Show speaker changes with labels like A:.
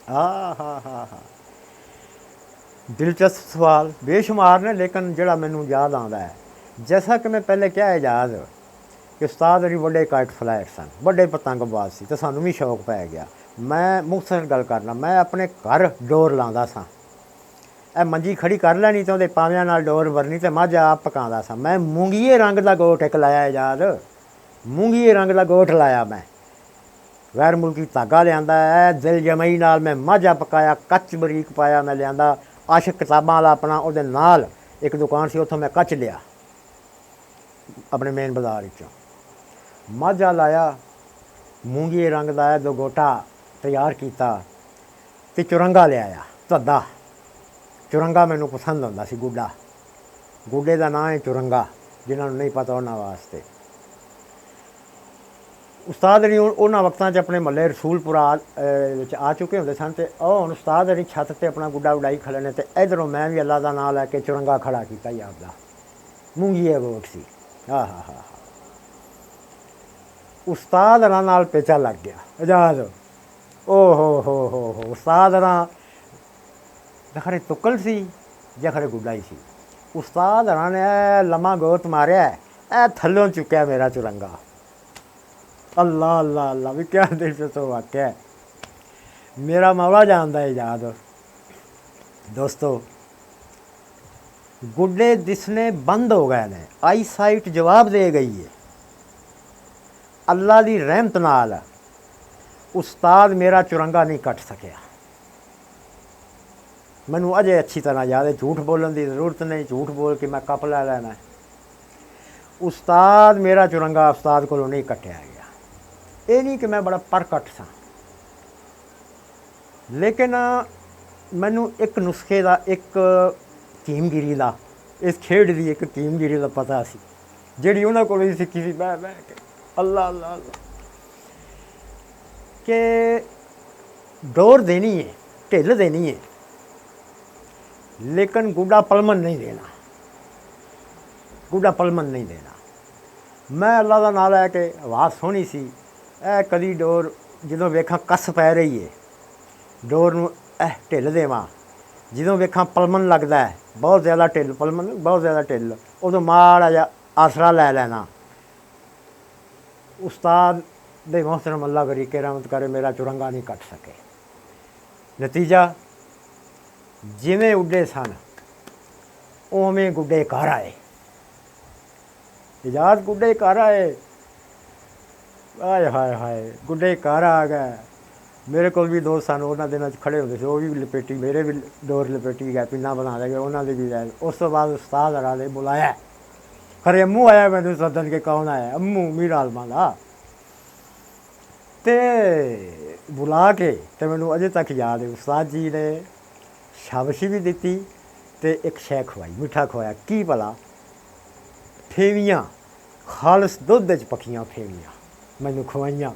A: हाँ हाँ हाँ हाँ, दिलचस्प सवाल बेशुमार ने, लेकिन जोड़ा मैनू याद आता है, जैसा कि मैं पहले क्या इजाज़ कि उस्ताद अरी बड़े काइट फ्लाइट सन, बड़े पतंगबाज सी, तो सानू भी शौक पै गया। मैं मुख्तसर गल करना, मैं अपने घर डोर लाँदा सा, ए मंजी खड़ी कर लैनी तो उहदे पावियां नाल डोर भरनी ते मझ आप पकांदा सा। मैं मूंगिए रंग दा गोट एक लाया इजाज़, मूंगिए रंग दा गोट लाया मैं, गैर मुल्की धागा लिआंदा है, दिल जमई नाल मैं माझा पकाया, कच बरीक पाया मैं लिआंदा, आशिक किताबां वाला अपना उहदे नाल एक दुकान सी, उत्थों मैं कच लिया अपने मेन बाज़ार विचों, माझा लाया, मूंगिए रंग दा दो गोटा तैयार किया, ते चुरंगा लिआया धद्दा, चुरंगा मैनू पसंद होंदा सी, गुड्डा, गुड्डे दा नाम है चुरंगा, जिन्हां नूं नहीं पता उन्हां वास्ते। उस्ताद अरी उन्हां वक्तां च अपने महल्ले रसूलपुरा आ चुके होंदे सन, ते हुण उस्ताद अरी छत ते अपना गुड्डा उडाई खड़े ने, ते इधरों मैं भी अल्लाह दा नाम लैके चुरंगा खड़ा कीता ही आपदा, मूंगिए गोट सी। हाँ हाँ हाँ हाँ, उस्ताद अरां नाल पेचा लग गया इजाज़, ओ हो उस्ताद अरां खरे तुक्कल सी जां खरे गुड्डा ही सी, उस्ताद अरां ने लम्मा गोत मारिया, ए थल्लों चुक्या मेरा चुरंगा। अल्लाह अल्लाह अल्लाह, भी क्या दिलचस्प वाक़या है, मेरा मौला जानदा है इजाज़। दोस्तों, गुड्डे दिसने बंद हो गए ने, आई साइट जवाब दे गई है, अल्लाह दी रहमत नाल उस्ताद मेरा चुरंगा नहीं कट सकिया। मैनू अजे अच्छी तरह याद है, झूठ बोलने की जरूरत नहीं, झूठ बोल के मैं कप लै लैना, उस्ताद मेरा चुरंगा उस्ताद को नहीं कटिया गया। ये नहीं कि मैं बड़ा परकट सा, लेकिन मैनू एक नुस्खे का, एक कीमगिरी का, इस खेड की एक कीमगिरी का पता सी, जिहड़ी उन्हां कोलों सीखी सी बह बह के। अल्लाह अल्लाह अल्लाह, कि डोर देनी है, ढिल देनी है, लेकिन गुड्डा पलमन नहीं देना, गुड्डा पलमन नहीं देना। मैं अल्लाह का नाम लैके, आवाज़ सोहनी सी, ए कदी डोर जदों वेखां कस पै रही है, डोर नूं ढिल देवां, जदों वेखां पलमन लगदा है, बहुत ज़्यादा ढिल, पलमन बहुत ज़्यादा ढिल, उदों माड़ा जिहा आसरा लै लैना। उस्ताद दे मोहतरम अल्लाह करी के रहमत करे, मेरा चुरंगा नहीं कट सके। नतीजा जिवें उड्डे सन उवें गुड्डे घर आए, इजाज़ गुड्डे घर आए, हाय हाय हाय, गुड्डे घर आ गए। मेरे को भी दोस्त सन उन्होंने दिनों खड़े होंगे, वो भी लपेटी, मेरे भी डोर लपेटी गए, पिन्ना बना दे गए, उन्होंने भी गए। उस तो बाद उस्ताद अरा ने बुलाया, खरे अम्मू आया मैंने सदन के, कौन आया, अम्मू मीरा आलमा दा, ते बुला के ते मैनू अजे तक याद है, उस्ताद जी ने शाबाशी भी दी, ते एक शै खवाई, मिठा खवाया, की भला, फेवियाँ, खालस दुध च पक्कियां फेवियां मैनू खवाइयां।